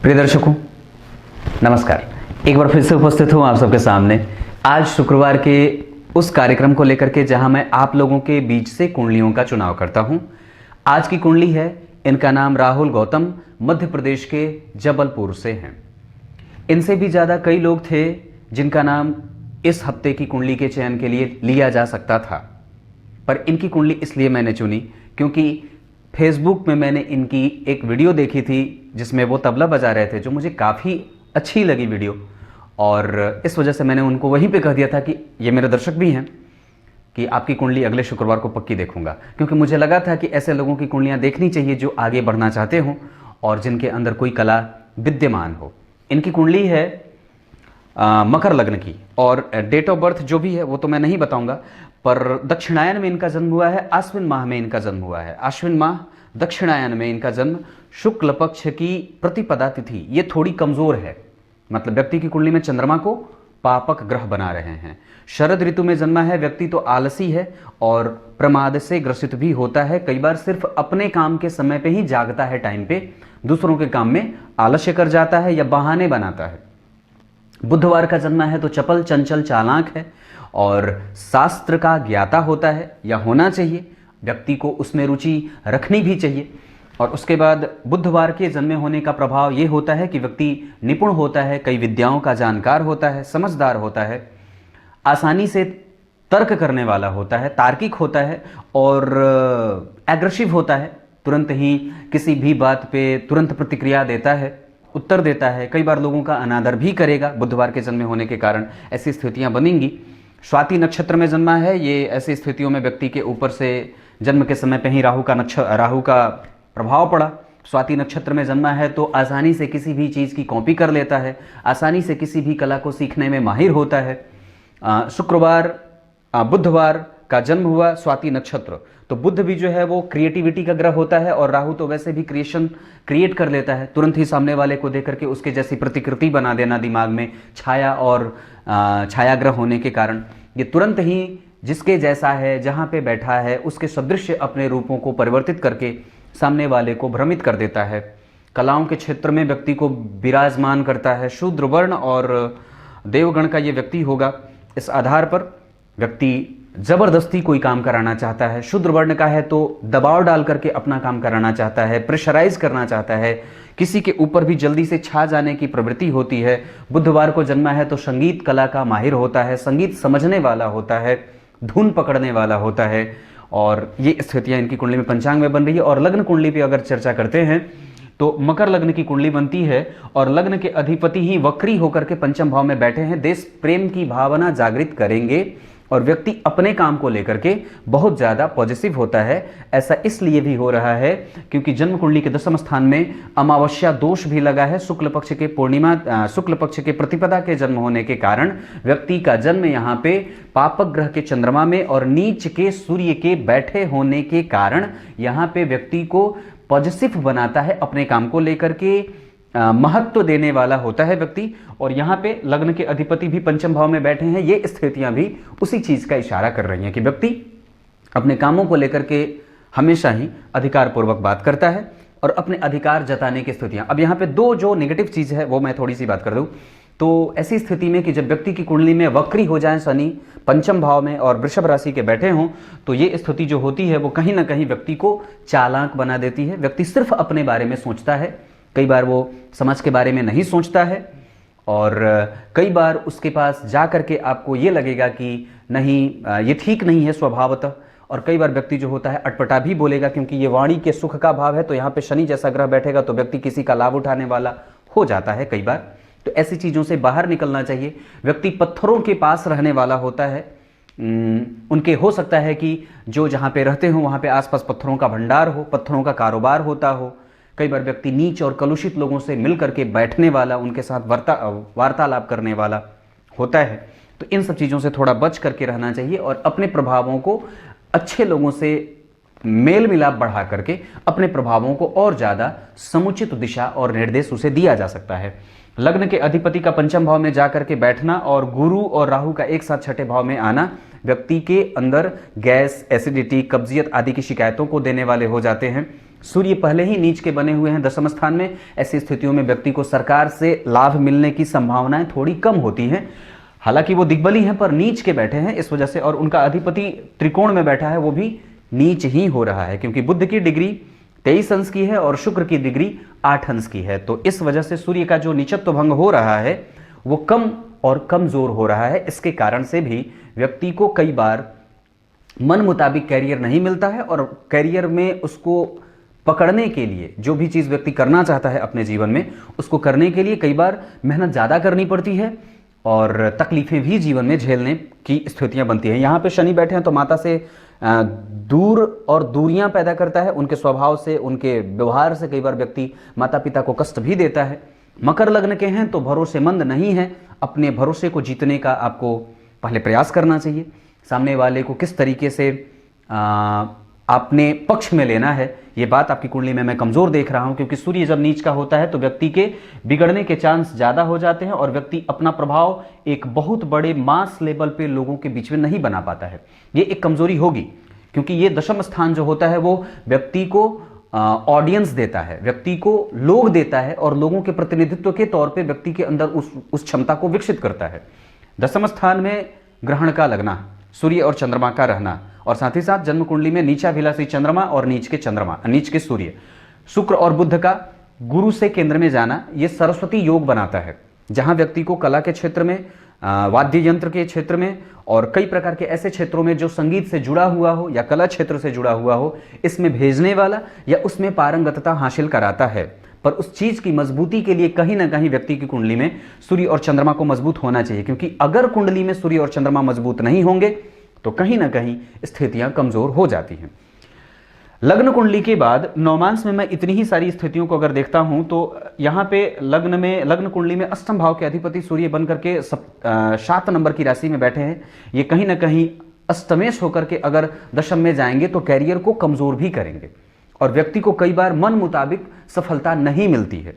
प्रिय दर्शकों, नमस्कार। एक बार फिर से उपस्थित हूँ आप सबके सामने आज शुक्रवार के उस कार्यक्रम को लेकर के जहां मैं आप लोगों के बीच से कुंडलियों का चुनाव करता हूं। आज की कुंडली है, इनका नाम राहुल गौतम, मध्य प्रदेश के जबलपुर से हैं। इनसे भी ज़्यादा कई लोग थे जिनका नाम इस हफ्ते की कुंडली के चयन के लिए लिया जा सकता था, पर इनकी कुंडली इसलिए मैंने चुनी क्योंकि फेसबुक में मैंने इनकी एक वीडियो देखी थी जिसमें वो तबला बजा रहे थे, जो मुझे काफ़ी अच्छी लगी वीडियो, और इस वजह से मैंने उनको वहीं पे कह दिया था कि ये मेरे दर्शक भी हैं कि आपकी कुंडली अगले शुक्रवार को पक्की देखूंगा, क्योंकि मुझे लगा था कि ऐसे लोगों की कुंडलियां देखनी चाहिए जो आगे बढ़ना चाहते हों और जिनके अंदर कोई कला विद्यमान हो। इनकी कुंडली है मकर लग्न की, और डेट ऑफ बर्थ जो भी है वो तो मैं नहीं बताऊंगा, पर दक्षिणायन में इनका जन्म हुआ है, आश्विन माह में इनका जन्म हुआ है। आश्विन माह दक्षिणायन में इनका जन्म, शुक्ल पक्ष की प्रतिपदा तिथि ये थोड़ी कमजोर है, मतलब व्यक्ति की कुंडली में चंद्रमा को पापक ग्रह बना रहे हैं। शरद ऋतु में जन्मा है व्यक्ति तो आलसी है और प्रमाद से ग्रसित भी होता है। कई बार सिर्फ अपने काम के समय पे ही जागता है, टाइम पे दूसरों के काम में आलस्य कर जाता है या बहाने बनाता है। बुधवार का जन्मा है तो चपल, चंचल, चालाक है और शास्त्र का ज्ञाता होता है या होना चाहिए, व्यक्ति को उसमें रुचि रखनी भी चाहिए। और उसके बाद बुधवार के जन्मे होने का प्रभाव ये होता है कि व्यक्ति निपुण होता है, कई विद्याओं का जानकार होता है, समझदार होता है, आसानी से तर्क करने वाला होता है, तार्किक होता है और एग्रेसिव होता है, तुरंत ही किसी भी बात पे तुरंत प्रतिक्रिया देता है, उत्तर देता है, कई बार लोगों का अनादर भी करेगा। बुधवार के जन्मे होने के कारण ऐसी स्थितियां बनेंगी। स्वाति नक्षत्र में जन्मा है, ये ऐसी स्थितियों में व्यक्ति के ऊपर से जन्म के समय पे ही राहु का प्रभाव पड़ा। स्वाति नक्षत्र में जन्मा है तो आसानी से किसी भी चीज़ की कॉपी कर लेता है, आसानी से किसी भी कला को सीखने में माहिर होता है। बुधवार का जन्म हुआ, स्वाति नक्षत्र, तो बुध भी जो है वो क्रिएटिविटी का ग्रह होता है और राहु तो वैसे भी क्रिएट कर लेता है, तुरंत ही सामने वाले को देख करके उसके जैसी प्रतिकृति बना देना दिमाग में, छाया और छाया ग्रह होने के कारण ये तुरंत ही जिसके जैसा है, जहाँ पे बैठा है उसके सदृश अपने रूपों को परिवर्तित करके सामने वाले को भ्रमित कर देता है। कलाओं के क्षेत्र में व्यक्ति को विराजमान करता है। शूद्र वर्ण और देवगण का ये व्यक्ति होगा। इस आधार पर व्यक्ति जबरदस्ती कोई काम कराना चाहता है। शूद्र वर्ण का है तो दबाव डाल करके अपना काम कराना चाहता है, प्रेशराइज करना चाहता है, किसी के ऊपर भी जल्दी से छा जाने की प्रवृत्ति होती है। बुधवार को जन्मा है तो संगीत कला का माहिर होता है, संगीत समझने वाला होता है, धुन पकड़ने वाला होता है, और ये स्थितियां इनकी कुंडली में पंचांग में बन रही है। और लग्न कुंडली पे अगर चर्चा करते हैं तो मकर लग्न की कुंडली बनती है और लग्न के अधिपति ही वक्री होकर के पंचम भाव में बैठे हैं। देश प्रेम की भावना जागृत करेंगे और व्यक्ति अपने काम को लेकर के बहुत ज्यादा पॉजिटिव होता है। ऐसा इसलिए भी हो रहा है क्योंकि जन्म कुंडली के दशम स्थान में अमावस्या दोष भी लगा है। शुक्ल पक्ष के प्रतिपदा के जन्म होने के कारण व्यक्ति का जन्म यहाँ पे पापक ग्रह के चंद्रमा में और नीच के सूर्य के बैठे होने के कारण यहाँ पे व्यक्ति को पॉजिटिव बनाता है, अपने काम को लेकर के महत्व देने वाला होता है व्यक्ति। और यहाँ पे लग्न के अधिपति भी पंचम भाव में बैठे हैं। ये स्थितियां भी उसी चीज का इशारा कर रही हैं कि व्यक्ति अपने कामों को लेकर के हमेशा ही अधिकार पूर्वक बात करता है और अपने अधिकार जताने की स्थितियां। अब यहाँ पे दो जो नेगेटिव चीज है वो मैं थोड़ी सी बात कर दूं, तो ऐसी स्थिति में कि जब व्यक्ति की कुंडली में वक्री हो जाए शनि पंचम भाव में और वृषभ राशि के बैठे हों, तो ये स्थिति जो होती है वो कहीं ना कहीं व्यक्ति को चालाक बना देती है। व्यक्ति सिर्फ अपने बारे में सोचता है, कई बार वो समाज के बारे में नहीं सोचता है, और कई बार उसके पास जा करके आपको ये लगेगा कि नहीं ये ठीक नहीं है स्वभावतः। और कई बार व्यक्ति जो होता है अटपटा भी बोलेगा, क्योंकि ये वाणी के सुख का भाव है, तो यहाँ पे शनि जैसा ग्रह बैठेगा तो व्यक्ति किसी का लाभ उठाने वाला हो जाता है कई बार। तो ऐसी चीज़ों से बाहर निकलना चाहिए। व्यक्ति पत्थरों के पास रहने वाला होता है, उनके हो सकता है कि जो जहाँ पे रहते हो वहाँ पे आसपास पत्थरों का भंडार हो, पत्थरों का कारोबार होता हो। कई बार व्यक्ति नीच और कलुषित लोगों से मिल करके बैठने वाला, उनके साथ वार्तालाप करने वाला होता है। तो इन सब चीज़ों से थोड़ा बच करके रहना चाहिए और अपने प्रभावों को अच्छे लोगों से मेल मिलाप बढ़ा करके अपने प्रभावों को और ज्यादा समुचित दिशा और निर्देश उसे दिया जा सकता है। लग्न के अधिपति का पंचम भाव में जाकर के बैठना और गुरु और राहु का एक साथ छठे भाव में आना व्यक्ति के अंदर गैस, एसिडिटी, कब्जियत आदि की शिकायतों को देने वाले हो जाते हैं। सूर्य पहले ही नीच के बने हुए हैं दशम स्थान में। ऐसी स्थितियों में व्यक्ति को सरकार से लाभ मिलने की संभावनाएं थोड़ी कम होती हैं। हालांकि वो दिग्बली हैं पर नीच के बैठे हैं इस वजह से, और उनका अधिपति त्रिकोण में बैठा है वो भी नीच ही हो रहा है, क्योंकि बुध की डिग्री 23 अंश की है और शुक्र की डिग्री 8 अंश की है। तो इस वजह से सूर्य का जो नीचत्व भंग हो रहा है वो कम और कमजोर हो रहा है। इसके कारण से भी व्यक्ति को कई बार मन मुताबिक कैरियर नहीं मिलता है, और कैरियर में उसको पकड़ने के लिए जो भी चीज व्यक्ति करना चाहता है अपने जीवन में, उसको करने के लिए कई बार मेहनत ज्यादा करनी पड़ती है और तकलीफें भी जीवन में झेलने की स्थितियां बनती हैं। यहाँ पे शनि बैठे हैं तो माता से दूर और दूरियां पैदा करता है। उनके स्वभाव से, उनके व्यवहार से कई बार व्यक्ति माता पिता को कष्ट भी देता है। मकर लग्न के हैं तो भरोसेमंद नहीं है। अपने भरोसे को जीतने का आपको पहले प्रयास करना चाहिए। सामने वाले को किस तरीके से अपने पक्ष में लेना है, ये बात आपकी कुंडली में मैं कमजोर देख रहा हूं, क्योंकि सूर्य जब नीच का होता है तो व्यक्ति के बिगड़ने के चांस ज्यादा हो जाते हैं और व्यक्ति अपना प्रभाव एक बहुत बड़े मास लेवल पे लोगों के बीच में नहीं बना पाता है। ये एक कमजोरी होगी, क्योंकि ये दशम स्थान जो होता है वो व्यक्ति को ऑडियंस देता है, व्यक्ति को लोग देता है और लोगों के प्रतिनिधित्व के तौर पर व्यक्ति के अंदर उस क्षमता को विकसित करता है। दशम स्थान में ग्रहण का लगना, सूर्य और चंद्रमा का रहना, और साथ ही साथ जन्म कुंडली में नीचाभिलाषी चंद्रमा और नीच के सूर्य, शुक्र और बुध का गुरु से केंद्र में जाना, यह सरस्वती योग बनाता है, जहां व्यक्ति को कला के क्षेत्र में, वाद्य यंत्र के क्षेत्र में और कई प्रकार के ऐसे क्षेत्रों में जो संगीत से जुड़ा हुआ हो या कला क्षेत्र से जुड़ा हुआ हो, इसमें भेजने वाला या उसमें पारंगतता हासिल कराता है। पर उस चीज की मजबूती के लिए कहीं ना कहीं व्यक्ति की कुंडली में सूर्य और चंद्रमा को मजबूत होना चाहिए, क्योंकि अगर कुंडली में सूर्य और चंद्रमा मजबूत नहीं होंगे तो कहीं ना कहीं स्थितियां कमजोर हो जाती हैं। लग्न कुंडली के बाद नवमांश में मैं इतनी ही सारी स्थितियों को अगर देखता हूं तो यहां पे लग्न कुंडली में अष्टम भाव के अधिपति सूर्य बनकर के 7 नंबर की राशि में बैठे हैं। ये कहीं ना कहीं अष्टमेश होकर के अगर दशम में जाएंगे तो कैरियर को कमजोर भी करेंगे और व्यक्ति को कई बार मन मुताबिक सफलता नहीं मिलती है।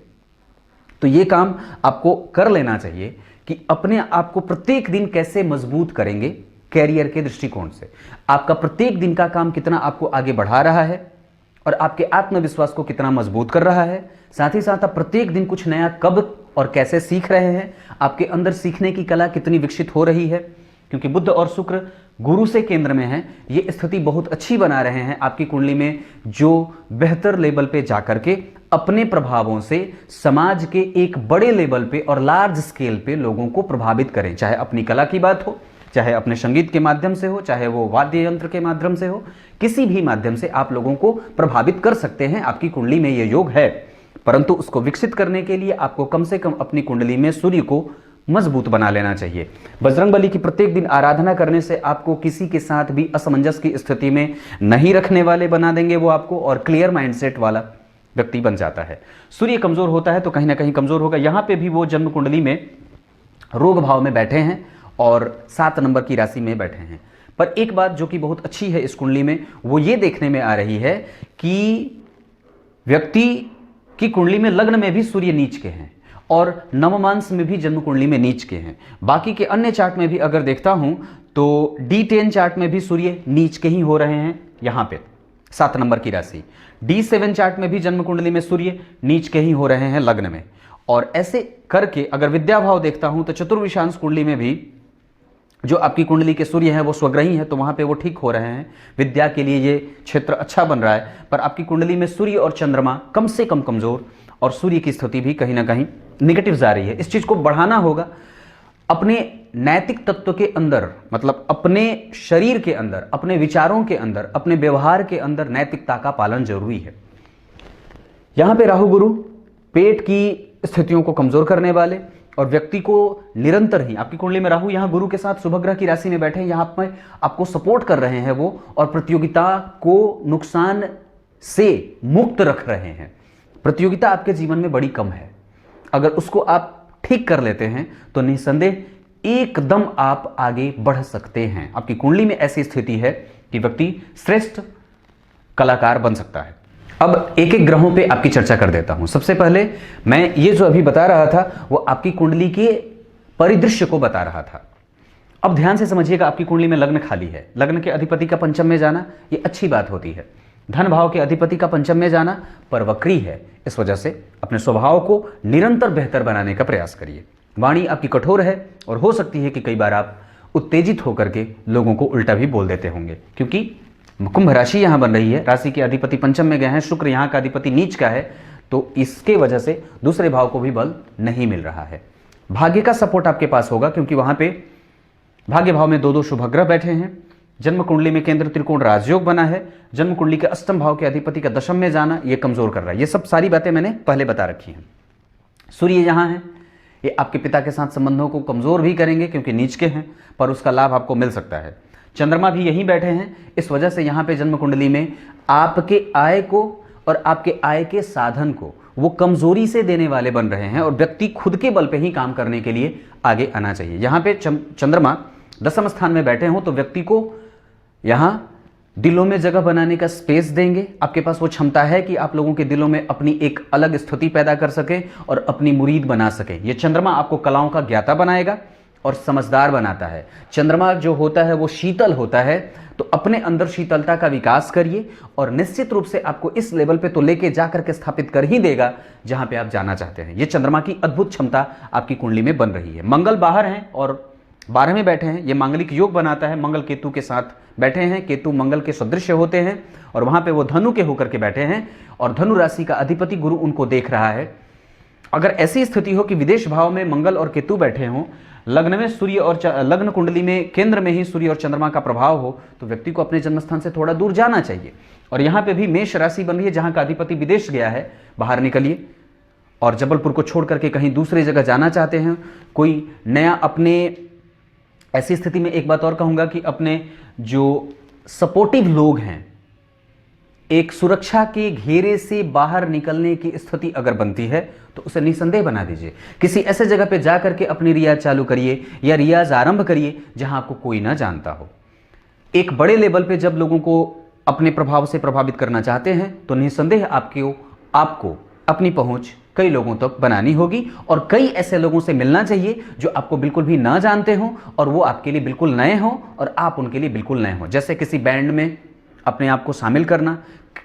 तो ये काम आपको कर लेना चाहिए कि अपने आप को प्रत्येक दिन कैसे मजबूत करेंगे कैरियर के दृष्टिकोण से। आपका प्रत्येक दिन का काम कितना आपको आगे बढ़ा रहा है और आपके आत्मविश्वास को कितना मजबूत कर रहा है। साथ ही साथ आप प्रत्येक दिन कुछ नया कब और कैसे सीख रहे हैं, आपके अंदर सीखने की कला कितनी विकसित हो रही है। क्योंकि बुध और शुक्र गुरु से केंद्र में है, ये स्थिति बहुत अच्छी बना रहे हैं आपकी कुंडली में, जो बेहतर लेवल पे जाकर के अपने प्रभावों से समाज के एक बड़े लेवल पे और लार्ज स्केल पे लोगों को प्रभावित करें। चाहे अपनी कला की बात हो, चाहे अपने संगीत के माध्यम से हो, चाहे वो वाद्य यंत्र के माध्यम से हो, किसी भी माध्यम से आप लोगों को प्रभावित कर सकते हैं। आपकी कुंडली में ये योग है, परंतु उसको विकसित करने के लिए आपको कम से कम अपनी कुंडली में सूर्य को मजबूत बना लेना चाहिए। बजरंगबली की प्रत्येक दिन आराधना करने से आपको किसी के साथ भी असमंजस की स्थिति में नहीं रखने वाले बना देंगे वो आपको, और क्लियर माइंडसेट वाला व्यक्ति बन जाता है। सूर्य कमजोर होता है तो कहीं ना कहीं कमजोर होगा। यहां पे भी वो जन्म कुंडली में रोग भाव में बैठे हैं और 7 नंबर की राशि में बैठे हैं। पर एक बात जो कि बहुत अच्छी है इस कुंडली में, वो ये देखने में आ रही है कि व्यक्ति की कुंडली में लग्न में भी सूर्य नीच के हैं और नवमांश में भी जन्म कुंडली में नीच के हैं। बाकी के अन्य चार्ट में भी अगर देखता हूं तो D10 चार्ट में भी सूर्य नीच के ही हो रहे हैं। यहां पे 7 नंबर की राशि D7 चार्ट में भी जन्म कुंडली में सूर्य नीच के ही हो रहे हैं लग्न में। और ऐसे करके अगर विद्या भाव देखता हूं तो चतुर्विशांश कुंडली में भी जो आपकी कुंडली के सूर्य हैं वो स्वग्रही हैं, तो वहां पे वो ठीक हो रहे हैं, विद्या के लिए ये क्षेत्र अच्छा बन रहा है। पर आपकी कुंडली में सूर्य और चंद्रमा कम से कम कमजोर और सूर्य की स्थिति भी कहीं ना कहीं निगेटिव जा रही है। इस चीज को बढ़ाना होगा। अपने नैतिक तत्व के अंदर, मतलब अपने शरीर के अंदर, अपने विचारों के अंदर, अपने व्यवहार के अंदर नैतिकता का पालन जरूरी है। यहां पे राहु गुरु पेट की स्थितियों को कमजोर करने वाले और व्यक्ति को निरंतर ही, आपकी कुंडली में राहु यहां गुरु के साथ शुभ ग्रह की राशि में बैठे हैं, यहां पर आपको सपोर्ट कर रहे हैं वो, और प्रतियोगिता को नुकसान से मुक्त रख रहे हैं। प्रतियोगिता आपके जीवन में बड़ी कम है, अगर उसको आप ठीक कर लेते हैं तो निसंदेह एकदम आप आगे बढ़ सकते हैं। आपकी कुंडली में ऐसी स्थिति है कि व्यक्ति श्रेष्ठ कलाकार बन सकता है। अब एक एक ग्रहों पे आपकी चर्चा कर देता हूं। सबसे पहले मैं ये जो अभी बता रहा था वो आपकी कुंडली के परिदृश्य को बता रहा था। अब ध्यान से समझिएगा, आपकी कुंडली में लग्न खाली है, लग्न के अधिपति का पंचम में जाना ये अच्छी बात होती है। धन भाव के अधिपति का पंचम में जाना पर वक्री है, इस वजह से अपने स्वभाव को निरंतर बेहतर बनाने का प्रयास करिए। वाणी आपकी कठोर है और हो सकती है कि कई बार आप उत्तेजित होकर के लोगों को उल्टा भी बोल देते होंगे, क्योंकि कुंभ राशि यहां बन रही है, राशि के अधिपति पंचम में गए हैं, शुक्र यहां का अधिपति नीच का है, तो इसके वजह से दूसरे भाव को भी बल नहीं मिल रहा है। भाग्य का सपोर्ट आपके पास होगा, क्योंकि वहां पे भाग्य भाव में दो दो शुभ ग्रह बैठे हैं। जन्म कुंडली में केंद्र त्रिकोण राजयोग बना है, जन्म कुंडली के अष्टम भाव के अधिपति का दशम में जाना ये कमजोर कर रहा है। ये सब सारी बातें मैंने पहले बता रखी हैं। सूर्य यहां है, ये आपके पिता के साथ संबंधों को कमजोर भी करेंगे क्योंकि नीच के हैं, पर उसका लाभ आपको मिल सकता है। चंद्रमा भी यहीं बैठे हैं, इस वजह से यहां पे जन्म कुंडली में आपके आय को और आपके आय के साधन को वो कमजोरी से देने वाले बन रहे हैं और व्यक्ति खुद के बल पे ही काम करने के लिए आगे आना चाहिए। यहां पे चंद्रमा दसम स्थान में बैठे हों तो व्यक्ति को यहां दिलों में जगह बनाने का स्पेस देंगे। आपके पास वो क्षमता है कि आप लोगों के दिलों में अपनी एक अलग स्थिति पैदा कर सके और अपनी मुरीद बना सके। ये चंद्रमा आपको कलाओं का ज्ञाता बनाएगा और समझदार बनाता है। चंद्रमा जो होता है वो शीतल होता है, तो अपने अंदर शीतलता का विकास करिए और निश्चित रूप से आपको इस लेवल पे तो लेके जाकर के स्थापित कर ही देगा जहां पे आप जाना चाहते हैं। ये चंद्रमा की अद्भुत क्षमता आपकी कुंडली में बन रही है। मंगल बाहर हैं और 12 में बैठे हैं, ये मांगलिक योग बनाता है। मंगल केतु के साथ बैठे हैं, केतु मंगल के सदृश होते हैं और वहां पे वो धनु के होकर के बैठे हैं और धनु राशि का अधिपति गुरु उनको देख रहा है। अगर ऐसी स्थिति हो कि विदेश भाव में मंगल और केतु बैठे हों, लग्न में सूर्य और लग्न कुंडली में केंद्र में ही सूर्य और चंद्रमा का प्रभाव हो, तो व्यक्ति को अपने जन्मस्थान से थोड़ा दूर जाना चाहिए। और यहाँ पे भी मेष राशि बन रही है, जहां का अधिपति विदेश गया है, बाहर निकलिए और जबलपुर को छोड़ करके कहीं दूसरी जगह जाना चाहते हैं, कोई नया अपने ऐसी स्थिति में एक बात और कहूंगा कि अपने जो सपोर्टिव लोग हैं, एक सुरक्षा के घेरे से बाहर निकलने की स्थिति अगर बनती है तो उसे निसंदेह बना दीजिए। किसी ऐसे जगह पे जाकर के अपनी रियाज चालू करिए या रियाज आरंभ करिए जहां आपको कोई ना जानता हो। एक बड़े लेवल पे जब लोगों को अपने प्रभाव से प्रभावित करना चाहते हैं तो निसंदेह आपको अपनी पहुंच कई लोगों तक बनानी होगी और कई ऐसे लोगों से मिलना चाहिए जो आपको बिल्कुल भी ना जानते हो और वो आपके लिए बिल्कुल नए हो और आप उनके लिए बिल्कुल नए हो। जैसे किसी बैंड में अपने आप को शामिल करना,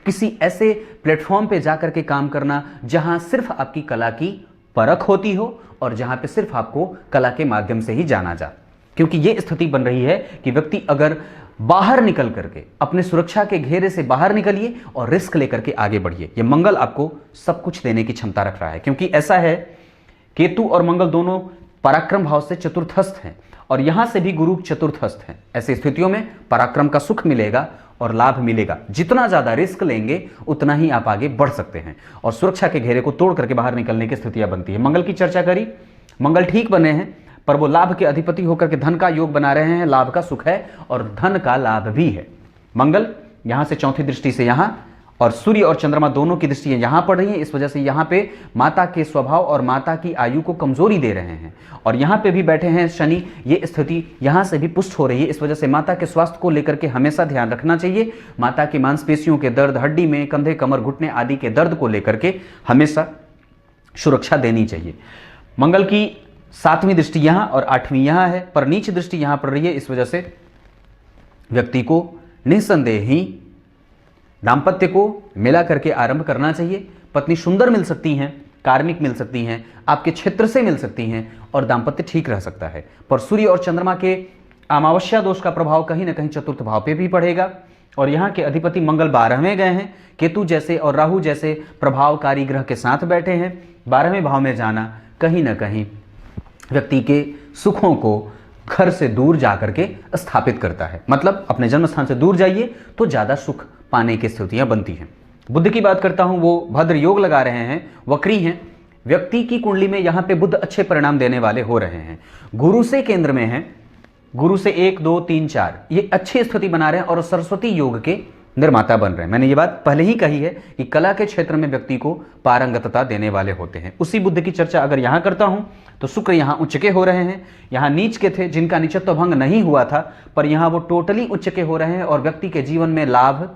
किसी ऐसे प्लेटफॉर्म पे जाकर के काम करना जहां सिर्फ आपकी कला की परख होती हो और जहां पे सिर्फ आपको कला के माध्यम से ही जाना जा। क्योंकि ये स्थिति बन रही है कि व्यक्ति अगर बाहर निकल करके अपने सुरक्षा के घेरे से बाहर निकलिए और रिस्क लेकर के आगे बढ़िए। ये मंगल आपको सब कुछ देने की क्षमता रख रहा है, क्योंकि ऐसा है केतु और मंगल दोनों पराक्रम भाव से चतुर्थस्थ हैं और यहां से भी गुरु चतुर्थस्थ हैं। ऐसी स्थितियों में पराक्रम का सुख मिलेगा और लाभ मिलेगा। जितना ज्यादा रिस्क लेंगे उतना ही आप आगे बढ़ सकते हैं और सुरक्षा के घेरे को तोड़ करके बाहर निकलने की स्थितियां बनती है। मंगल की चर्चा करी, मंगल ठीक बने हैं पर वो लाभ के अधिपति होकर के धन का योग बना रहे हैं। लाभ का सुख है और धन का लाभ भी है। मंगल यहां से चौथी दृष्टि से यहां और सूर्य और चंद्रमा दोनों की दृष्टियां यहां पड़ रही हैं, इस वजह से यहां पे माता के स्वभाव और माता की आयु को कमजोरी दे रहे हैं। और यहां पे भी बैठे हैं शनि, ये स्थिति यहां से भी पुष्ट हो रही है, इस वजह से माता के स्वास्थ्य को लेकर के हमेशा ध्यान रखना चाहिए। माता की मांसपेशियों के दर्द, हड्डी में कंधे, कमर, घुटने आदि के दर्द को लेकर के हमेशा सुरक्षा देनी चाहिए। मंगल की 7वीं दृष्टि यहां और 8वीं यहां है, पर नीच दृष्टि यहां पड़ रही है, इस वजह से व्यक्ति को निसंदेह ही दाम्पत्य को मिला करके आरंभ करना चाहिए। पत्नी सुंदर मिल सकती हैं, कार्मिक मिल सकती हैं, आपके क्षेत्र से मिल सकती हैं और दाम्पत्य ठीक रह सकता है। पर सूर्य और चंद्रमा के अमावस्या दोष का प्रभाव कहीं ना कहीं चतुर्थ भाव पे भी पड़ेगा और यहाँ के अधिपति मंगल 12वें गए हैं, केतु जैसे और राहु जैसे प्रभावकारी ग्रह के साथ बैठे हैं। 12वें भाव में जाना कहीं ना कहीं व्यक्ति के सुखों को घर से दूर जाकर के स्थापित करता है। मतलब अपने जन्म स्थान से दूर जाइए तो ज्यादा सुख पाने की स्थितियां बनती हैं। बुध की बात करता हूं, वो भद्र योग लगा रहे हैं, वक्री हैं। व्यक्ति की कुंडली में यहां पे बुध अच्छे परिणाम देने वाले हो रहे हैं। गुरु से केंद्र में हैं, गुरु से 1 2 3 4 ये अच्छी स्थिति बना रहे हैं और सरस्वती योग के निर्माता बन रहे हैं। मैंने ये बात पहले ही कही है कि कला के क्षेत्र में व्यक्ति को पारंगतता देने वाले होते हैं। उसी बुद्ध की चर्चा अगर यहां करता हूं तो शुक्र यहां उच्च के हो रहे हैं। यहां नीच के थे जिनका नीचत्व भंग नहीं हुआ था, पर यहां वो टोटली उच्च के हो रहे हैं और व्यक्ति के जीवन में लाभ,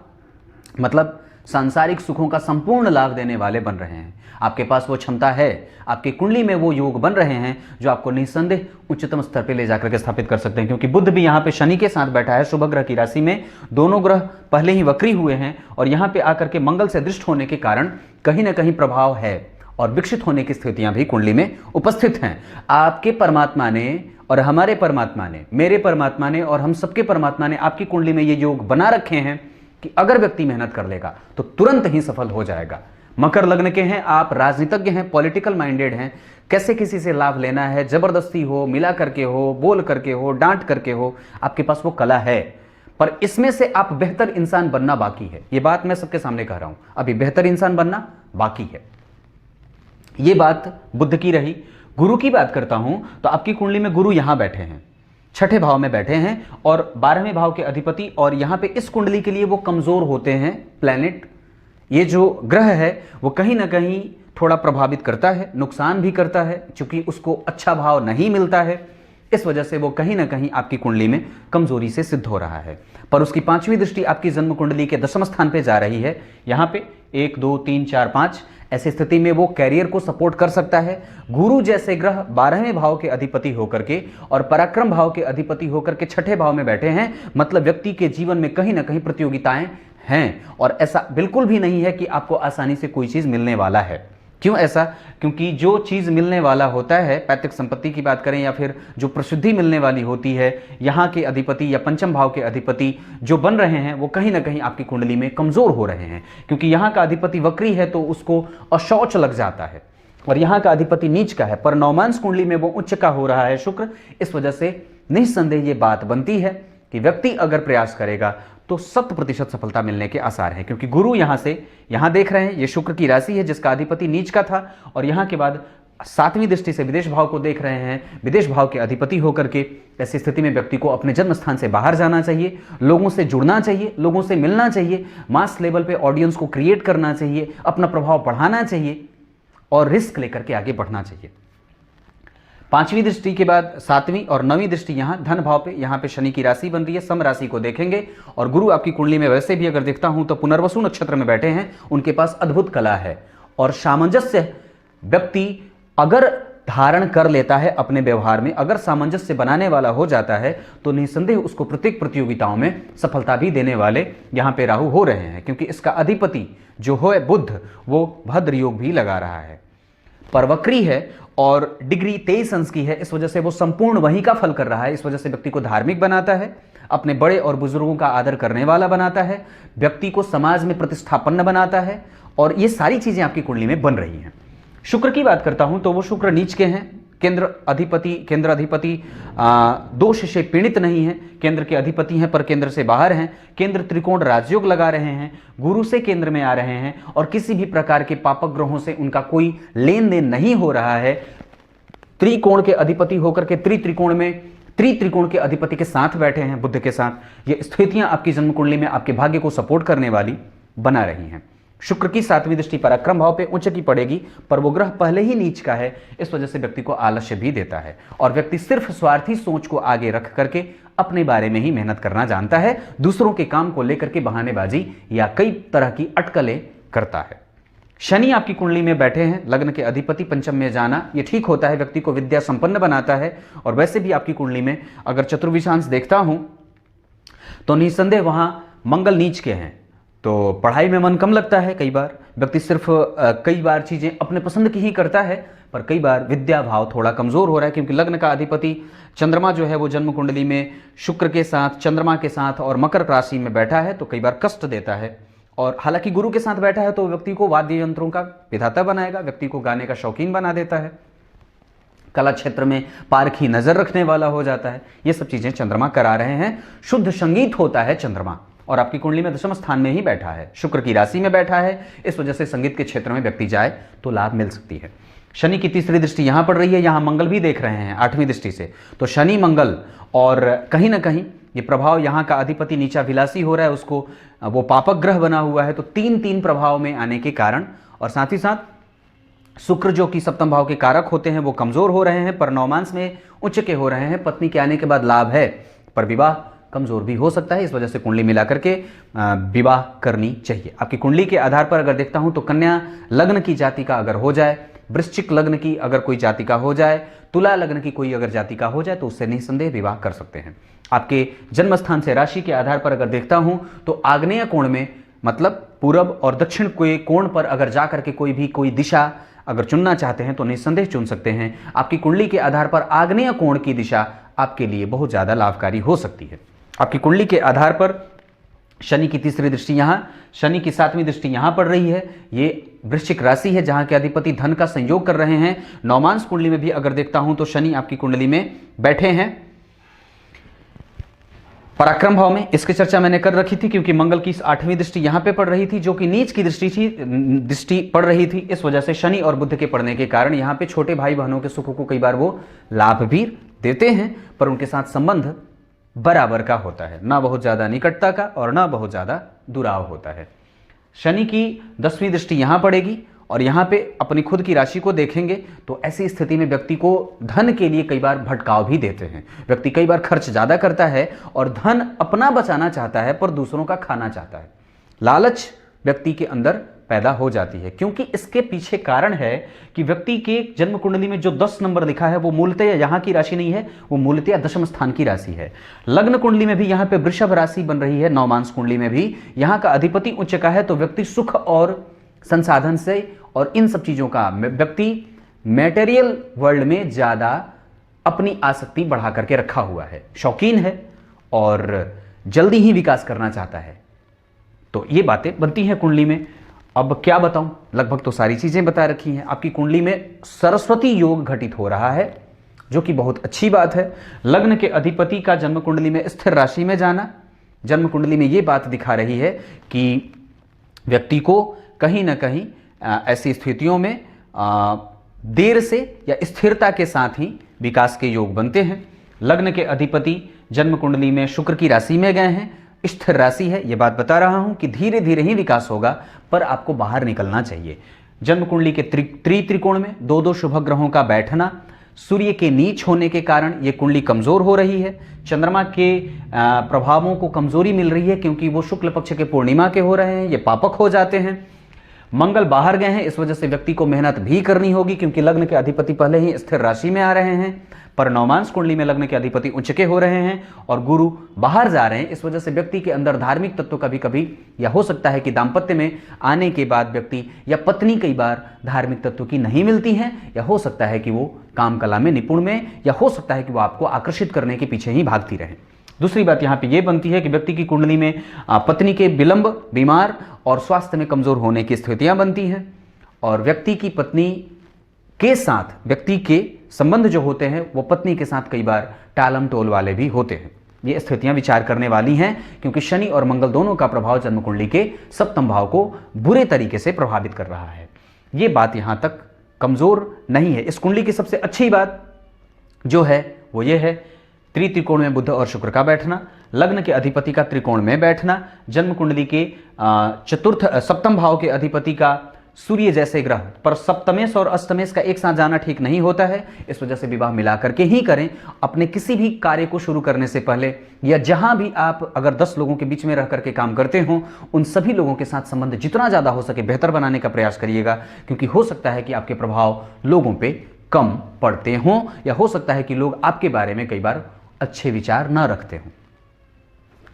मतलब सांसारिक सुखों का संपूर्ण लाभ देने वाले बन रहे हैं। आपके पास वो क्षमता है, आपकी कुंडली में वो योग बन रहे हैं जो आपको निस्संदेह उच्चतम स्तर पे ले जाकर के स्थापित कर सकते हैं। क्योंकि बुध भी यहाँ पे शनि के साथ बैठा है, शुभ ग्रह की राशि में। दोनों ग्रह पहले ही वक्री हुए हैं और यहाँ पे आकर के मंगल से दृष्ट होने के कारण कहीं ना कहीं प्रभाव है और विकसित होने की स्थितियां भी कुंडली में उपस्थित हैं। आपके परमात्मा ने और हमारे परमात्मा ने, मेरे परमात्मा ने और हम सबके परमात्मा ने आपकी कुंडली में ये योग बना रखे हैं कि अगर व्यक्ति मेहनत कर लेगा तो तुरंत ही सफल हो जाएगा। मकर लग्न के हैं आप, राजनीतिज्ञ हैं, पॉलिटिकल माइंडेड हैं, कैसे किसी से लाभ लेना है, जबरदस्ती हो, मिला करके हो, बोल करके हो, डांट करके हो, आपके पास वो कला है। पर इसमें से आप बेहतर इंसान बनना बाकी है। ये बात मैं सबके सामने कह रहा हूं, अभी बेहतर इंसान बनना बाकी है। ये बात बुध की रही। गुरु की बात करता हूं तो आपकी कुंडली में गुरु यहां बैठे हैं, छठे भाव में बैठे हैं और 12वें भाव के अधिपति, और यहां पे इस कुंडली के लिए वो कमजोर होते हैं प्लैनेट। ये जो ग्रह है वो कहीं ना कहीं थोड़ा प्रभावित करता है, नुकसान भी करता है, क्योंकि उसको अच्छा भाव नहीं मिलता है। इस वजह से वो कहीं ना कहीं आपकी कुंडली में कमजोरी से सिद्ध हो रहा है। पर उसकी 5वीं दृष्टि आपकी जन्म कुंडली के 10वें स्थान पे जा रही है। यहां पे 1 2 3 4 5 ऐसी स्थिति में वो कैरियर को सपोर्ट कर सकता है। गुरु जैसे ग्रह 12वें भाव के अधिपति होकर के और पराक्रम भाव के अधिपति होकर के छठे भाव में बैठे हैं, मतलब व्यक्ति के जीवन में कहीं ना कहीं प्रतियोगिताएं हैं। और ऐसा बिल्कुल भी नहीं है कि आपको आसानी से कोई चीज मिलने वाला है। क्यों ऐसा? क्योंकि जो चीज मिलने वाला होता है, पैतृक संपत्ति की बात करें या फिर जो प्रसिद्धि मिलने वाली होती है, यहाँ के अधिपति या पंचम भाव के अधिपति जो बन रहे हैं वो कहीं ना कहीं आपकी कुंडली में कमजोर हो रहे हैं। क्योंकि यहाँ का अधिपति वक्री है तो उसको अशौच लग जाता है, और यहाँ का अधिपति नीच का है, पर नवमांश कुंडली में वो उच्च का हो रहा है शुक्र। इस वजह से निस्संदेह ये बात बनती है कि व्यक्ति अगर प्रयास करेगा तो 100% सफलता मिलने के आसार हैं। क्योंकि गुरु यहां से यहां देख रहे हैं, ये शुक्र की राशि है जिसका अधिपति नीच का था, और यहां के बाद 7वीं दृष्टि से विदेश भाव को देख रहे हैं, विदेश भाव के अधिपति होकर के। ऐसी स्थिति में व्यक्ति को अपने जन्म स्थान से बाहर जाना चाहिए, लोगों से जुड़ना चाहिए, लोगों से मिलना चाहिए, मास लेवल पे ऑडियंस को क्रिएट करना चाहिए, अपना प्रभाव बढ़ाना चाहिए और रिस्क लेकर के आगे बढ़ना चाहिए। 5वीं दृष्टि के बाद 7वीं और 9वीं दृष्टि यहाँ धन भाव पे, यहाँ पे शनि की राशि बन रही है, सम राशि को देखेंगे। और गुरु आपकी कुंडली में वैसे भी अगर देखता हूं तो पुनर्वसु नक्षत्र में बैठे हैं, उनके पास अद्भुत कला है और सामंजस्य व्यक्ति अगर धारण कर लेता है अपने व्यवहार में, अगर सामंजस्य बनाने वाला हो जाता है तो निसंदेह उसको प्रत्येक प्रतियोगिताओं में सफलता भी देने वाले यहाँ पे राहु हो रहे हैं। क्योंकि इसका अधिपति जो है बुध, वो भद्र योग भी लगा रहा है, पर वक्री है और डिग्री 23 अंश की है। इस वजह से वो संपूर्ण वही का फल कर रहा है। इस वजह से व्यक्ति को धार्मिक बनाता है, अपने बड़े और बुजुर्गों का आदर करने वाला बनाता है, व्यक्ति को समाज में प्रतिष्ठापन्न बनाता है, और ये सारी चीजें आपकी कुंडली में बन रही हैं। शुक्र की बात करता हूं तो वो शुक्र नीच के हैं, केंद्र अधिपति दोष से पीड़ित नहीं है, केंद्र के अधिपति हैं पर केंद्र से बाहर हैं, केंद्र त्रिकोण राजयोग लगा रहे हैं, गुरु से केंद्र में आ रहे हैं और किसी भी प्रकार के पापक ग्रहों से उनका कोई लेन देन नहीं हो रहा है। त्रिकोण के अधिपति होकर के त्रिकोण के अधिपति के साथ बैठे हैं बुध के साथ। ये स्थितियां आपकी जन्म कुंडली में आपके भाग्य को सपोर्ट करने वाली बना रही हैं। शुक्र की 7वीं दृष्टि पराक्रम भाव पे उच्च की पड़ेगी, पर वो ग्रह पहले ही नीच का है। इस वजह से व्यक्ति को आलस्य भी देता है और व्यक्ति सिर्फ स्वार्थी सोच को आगे रख करके अपने बारे में ही मेहनत करना जानता है, दूसरों के काम को लेकर के बहानेबाजी या कई तरह की अटकलें करता है। शनि आपकी कुंडली में बैठे हैं, लग्न के अधिपति पंचम में जाना ये ठीक होता है, व्यक्ति को विद्या संपन्न बनाता है। और वैसे भी आपकी कुंडली में अगर चतुर्विशांश देखता हूं तो निसंदेह वहां मंगल नीच के हैं, तो पढ़ाई में मन कम लगता है। कई बार व्यक्ति सिर्फ कई बार चीजें अपने पसंद की ही करता है, पर कई बार विद्या भाव थोड़ा कमजोर हो रहा है। क्योंकि लग्न का अधिपति चंद्रमा जो है वो जन्म कुंडली में शुक्र के साथ, चंद्रमा के साथ और मकर राशि में बैठा है, तो कई बार कष्ट देता है। और हालांकि गुरु के साथ बैठा है तो व्यक्ति को वाद्य यंत्रों का विधाता बनाएगा, व्यक्ति को गाने का शौकीन बना देता है, कला क्षेत्र में पारखी नजर रखने वाला हो जाता है। ये सब चीजें चंद्रमा करा रहे हैं। शुद्ध संगीत होता है चंद्रमा, और आपकी कुंडली में 10वें स्थान में ही बैठा है, शुक्र की राशि में बैठा है। इस वजह से संगीत के क्षेत्र में व्यक्ति जाए तो लाभ मिल सकती है। शनि की 3री दृष्टि यहां पड़ रही है, यहां मंगल भी देख रहे हैं 8वीं दृष्टि से, तो शनि मंगल, और कहीं ना कहीं ये प्रभाव यहाँ का अधिपति नीचा विलासी हो रहा है, उसको वो पापक ग्रह बना हुआ है, तो 3 प्रभाव में आने के कारण, और साथ ही साथ शुक्र जो कि सप्तम भाव के कारक होते हैं वो कमजोर हो रहे हैं, पर नवमांश में उच्च के हो रहे हैं। पत्नी के आने के बाद लाभ है, पर विवाह कमजोर भी हो सकता है। इस वजह से कुंडली मिला करके विवाह करनी चाहिए। आपकी कुंडली के आधार पर अगर देखता हूं तो कन्या लग्न की जाति का अगर हो जाए, वृश्चिक लग्न की अगर कोई जाति का हो जाए, तुला लग्न की कोई अगर जाति का हो जाए तो उससे निसंदेह विवाह कर सकते हैं। आपके जन्म स्थान से राशि के आधार पर अगर देखता हूं तो आग्नेय कोण में, मतलब पूरब और दक्षिण के कोण पर अगर जाकर के कोई दिशा अगर चुनना चाहते हैं तो निसंदेह चुन सकते हैं। आपकी कुंडली के आधार पर आग्नेय कोण की दिशा आपके लिए बहुत ज्यादा लाभकारी हो सकती है। आपकी कुंडली के आधार पर शनि की तीसरी दृष्टि यहां, शनि की 7वीं दृष्टि यहां पड़ रही है। ये वृश्चिक राशि है जहां के अधिपति धन का संयोग कर रहे हैं। नवमांश कुंडली में भी अगर देखता हूं तो शनि आपकी कुंडली में बैठे हैं पराक्रम भाव में। इसकी चर्चा मैंने कर रखी थी क्योंकि मंगल की 8वीं दृष्टि यहां पे पड़ रही थी जो कि नीच की दृष्टि पड़ रही थी। इस वजह से शनि और बुध के पड़ने के कारण यहां पे छोटे भाई बहनों के सुखों को कई बार वो लाभ भी देते हैं, पर उनके साथ संबंध बराबर का होता है, ना बहुत ज्यादा निकटता का और ना बहुत ज्यादा दुराव होता है। शनि की 10वीं दृष्टि यहां पड़ेगी और यहां पे अपनी खुद की राशि को देखेंगे तो ऐसी स्थिति में व्यक्ति को धन के लिए कई बार भटकाव भी देते हैं। व्यक्ति कई बार खर्च ज्यादा करता है और धन अपना बचाना चाहता है पर दूसरों का खाना चाहता है। लालच व्यक्ति के अंदर पैदा हो जाती है क्योंकि इसके पीछे कारण है कि व्यक्ति के जन्म कुंडली में जो 10 नंबर लिखा है वो मूलतः यहाँ की राशि नहीं है, वो मूलतः दशम स्थान की राशि है। लग्न कुंडली में भी यहाँ पे वृषभ राशि बन रही है, नवमांश कुंडली में भी यहाँ का अधिपति उच्च का है, तो व्यक्ति सुख और संसाधन से और इन सब चीजों का व्यक्ति मैटेरियल वर्ल्ड में ज्यादा अपनी आसक्ति बढ़ा करके रखा हुआ है, शौकीन है और जल्दी ही विकास करना चाहता है। तो ये बातें बनती हैं कुंडली में। अब क्या बताऊं, लगभग तो सारी चीजें बता रखी हैं। आपकी कुंडली में सरस्वती योग घटित हो रहा है जो कि बहुत अच्छी बात है। लग्न के अधिपति का जन्म कुंडली में स्थिर राशि में जाना जन्म कुंडली में ये बात दिखा रही है कि व्यक्ति को कहीं ना कहीं ऐसी स्थितियों में देर से या स्थिरता के साथ ही विकास के योग बनते हैं। लग्न के अधिपति जन्म कुंडली में शुक्र की राशि में गए हैं, स्थिर राशि है। यह बात बता रहा हूं कि धीरे धीरे ही विकास होगा पर आपको बाहर निकलना चाहिए। जन्म कुंडली के त्रिकोण में दो शुभ ग्रहों का बैठना, सूर्य के नीच होने के कारण यह कुंडली कमजोर हो रही है। चंद्रमा के प्रभावों को कमजोरी मिल रही है क्योंकि वो शुक्ल पक्ष के पूर्णिमा के हो रहे हैं, ये पापक हो जाते हैं। मंगल बाहर गए हैं, इस वजह से व्यक्ति को मेहनत भी करनी होगी क्योंकि लग्न के अधिपति पहले ही स्थिर राशि में आ रहे हैं। पर नवमांश कुंडली में लग्न के अधिपति उच्च के हो रहे हैं और गुरु बाहर जा रहे हैं। इस वजह से व्यक्ति के अंदर धार्मिक तत्व कभी कभी, या हो सकता है कि दाम्पत्य में आने के बाद व्यक्ति या पत्नी कई बार धार्मिक तत्व की नहीं मिलती हैं, या हो सकता है कि वो काम कला में निपुण में, या हो सकता है कि वो आपको आकर्षित करने के पीछे ही भागती रहे। दूसरी बात यहाँ पे ये बनती है कि व्यक्ति की कुंडली में पत्नी के विलंब, बीमार और स्वास्थ्य में कमजोर होने की स्थितियां बनती हैं और व्यक्ति की पत्नी के साथ व्यक्ति के संबंध जो होते हैं वो पत्नी के साथ कई बार टालम टोल वाले भी होते हैं। ये स्थितियां विचार करने वाली हैं क्योंकि शनि और मंगल दोनों का प्रभाव जन्म कुंडली के सप्तम भाव को बुरे तरीके से प्रभावित कर रहा है। ये बात यहां तक कमजोर नहीं है। इस कुंडली की सबसे अच्छी बात जो है वो ये है, त्रिकोण में बुध और शुक्र का बैठना, लग्न के अधिपति का त्रिकोण में बैठना, जन्म कुंडली के सप्तम भाव के अधिपति का सूर्य जैसे ग्रह पर सप्तमेश और अष्टमेश का एक साथ जाना ठीक नहीं होता है। इस वजह से विवाह मिला करके ही करें। अपने किसी भी कार्य को शुरू करने से पहले या जहां भी आप अगर 10 लोगों के बीच में रह करके काम करते हो, उन सभी लोगों के साथ संबंध जितना ज्यादा हो सके बेहतर बनाने का प्रयास करिएगा क्योंकि हो सकता है कि आपके प्रभाव लोगों पे कम पड़ते हों, या हो सकता है कि लोग आपके बारे में कई बार अच्छे विचार न रखते हों।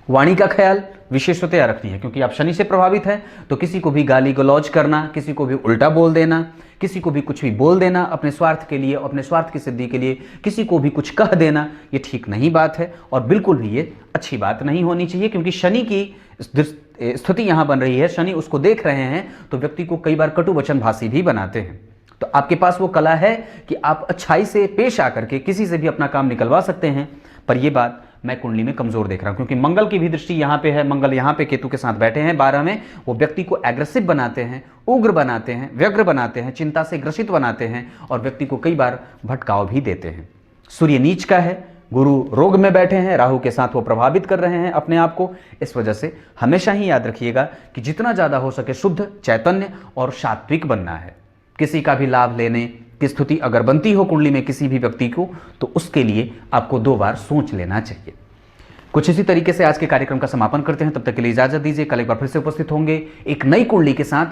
वाणी का ख्याल विशेषतया रखनी है क्योंकि आप शनि से प्रभावित हैं, तो किसी को भी गाली गलौज करना, किसी को भी उल्टा बोल देना, किसी को भी कुछ भी बोल देना अपने स्वार्थ के लिए, अपने स्वार्थ की सिद्धि के लिए किसी को भी कुछ कह देना, ये ठीक नहीं बात है और बिल्कुल भी ये अच्छी बात नहीं होनी चाहिए क्योंकि शनि की स्थिति यहां बन रही है, शनि उसको देख रहे हैं तो व्यक्ति को कई बार कटु वचन भाषी भी बनाते हैं। तो आपके पास वो कला है कि आप अच्छाई से पेश आकर के किसी से भी अपना काम निकलवा सकते हैं, पर यह बात मैं कुंडली में कमजोर देख रहा हूं क्योंकि मंगल की भी दृष्टि यहां पे है। मंगल यहां पे केतु के साथ बैठे हैं 12 में, वो व्यक्ति को एग्रेसिव बनाते हैं, उग्र बनाते हैं, व्यग्र बनाते हैं, चिंता से ग्रसित बनाते हैं और व्यक्ति को कई बार भटकाव भी देते हैं। सूर्य नीच का है, गुरु रोग में बैठे हैं, राहु के साथ वो प्रभावित कर रहे हैं अपने आप को। इस वजह से हमेशा ही याद रखिएगा कि जितना ज्यादा हो सके शुद्ध, चैतन्य और सात्विक बनना है। किसी का भी लाभ लेने की स्थिति अगर बनती हो कुंडली में किसी भी व्यक्ति को, तो उसके लिए आपको 2 बार सोच लेना चाहिए। कुछ इसी तरीके से आज के कार्यक्रम का समापन करते हैं। तब तक के लिए इजाजत दीजिए, कल एक बार फिर से उपस्थित होंगे एक नई कुंडली के साथ।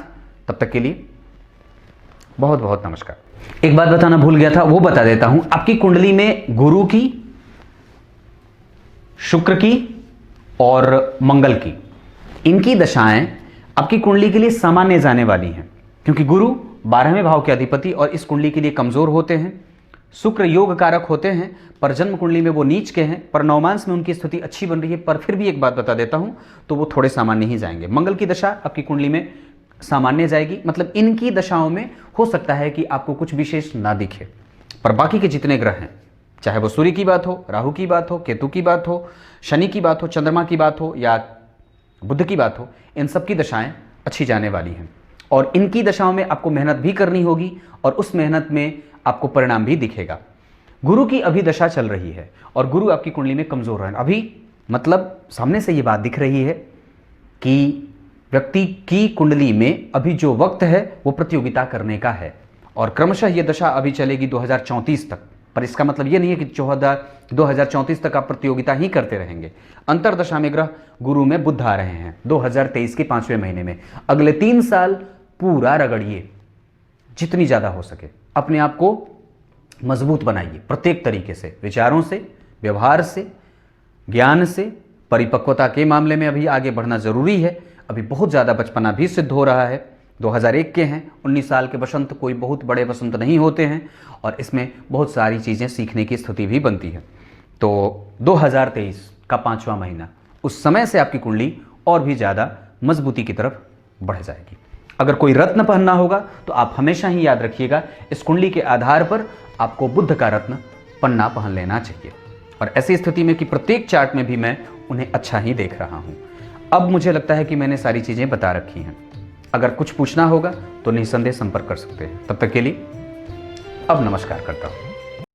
तब तक के लिए बहुत बहुत नमस्कार। एक बात बताना भूल गया था, वो बता देता हूं। आपकी कुंडली में गुरु की, शुक्र की और मंगल की, इनकी दशाएं आपकी कुंडली के लिए सामान्य जाने वाली हैं, क्योंकि गुरु 12वें भाव के अधिपति और इस कुंडली के लिए कमजोर होते हैं। शुक्र योग कारक होते हैं, पर जन्म कुंडली में वो नीच के हैं, पर नवमांश में उनकी स्थिति अच्छी बन रही है। पर फिर भी एक बात बता देता हूं, तो वो थोड़े सामान्य ही जाएंगे। मंगल की दशा आपकी कुंडली में सामान्य जाएगी, मतलब इनकी दशाओं में हो सकता है कि आपको कुछ विशेष ना दिखे, पर बाकी के जितने ग्रह हैं, चाहे वो सूर्य की बात हो, राहु की बात हो, केतु की बात हो, शनि की बात हो, चंद्रमा की बात हो या बुध की बात हो, इन सब की दशाएं अच्छी जाने वाली हैं। और इनकी दशाओं में आपको मेहनत भी करनी होगी और उस मेहनत में आपको परिणाम भी दिखेगा। गुरु की अभी दशा चल रही है और गुरु आपकी कुंडली में कमजोर है अभी, मतलब सामने से ये बात दिख रही है कि व्यक्ति की कुंडली में अभी जो वक्त है वो प्रतियोगिता करने का है, और क्रमशः ये दशा अभी चलेगी 2034 तक। पर इसका मतलब ये नहीं है कि 2034 तक आप प्रतियोगिता ही करते रहेंगे। अंतरदशा में ग्रह गुरु में बुध आ रहे हैं 2023 के 5वें महीने में। अगले 3 साल पूरा रगड़िए, जितनी ज्यादा हो सके अपने आप को मजबूत बनाइए, प्रत्येक तरीके से, विचारों से, व्यवहार से, ज्ञान से। परिपक्वता के मामले में अभी आगे बढ़ना जरूरी है। अभी बहुत ज्यादा बचपना भी सिद्ध हो रहा है। 2001 के हैं, 19 साल के बसंत कोई बहुत बड़े बसंत नहीं होते हैं और इसमें बहुत सारी चीजें सीखने की स्थिति भी बनती है। तो 2023 का 5वां महीना, उस समय से आपकी कुंडली और भी ज्यादा मजबूती की तरफ बढ़ जाएगी। अगर कोई रत्न पहनना होगा तो आप हमेशा ही याद रखिएगा, इस कुंडली के आधार पर आपको बुद्ध का रत्न पन्ना पहन लेना चाहिए। और ऐसी स्थिति में कि प्रत्येक चार्ट में भी मैं उन्हें अच्छा ही देख रहा हूं। अब मुझे लगता है कि मैंने सारी चीजें बता रखी हैं। अगर कुछ पूछना होगा तो निसंदेह संपर्क कर सकते हैं। तब तक के लिए अब नमस्कार करता हूं।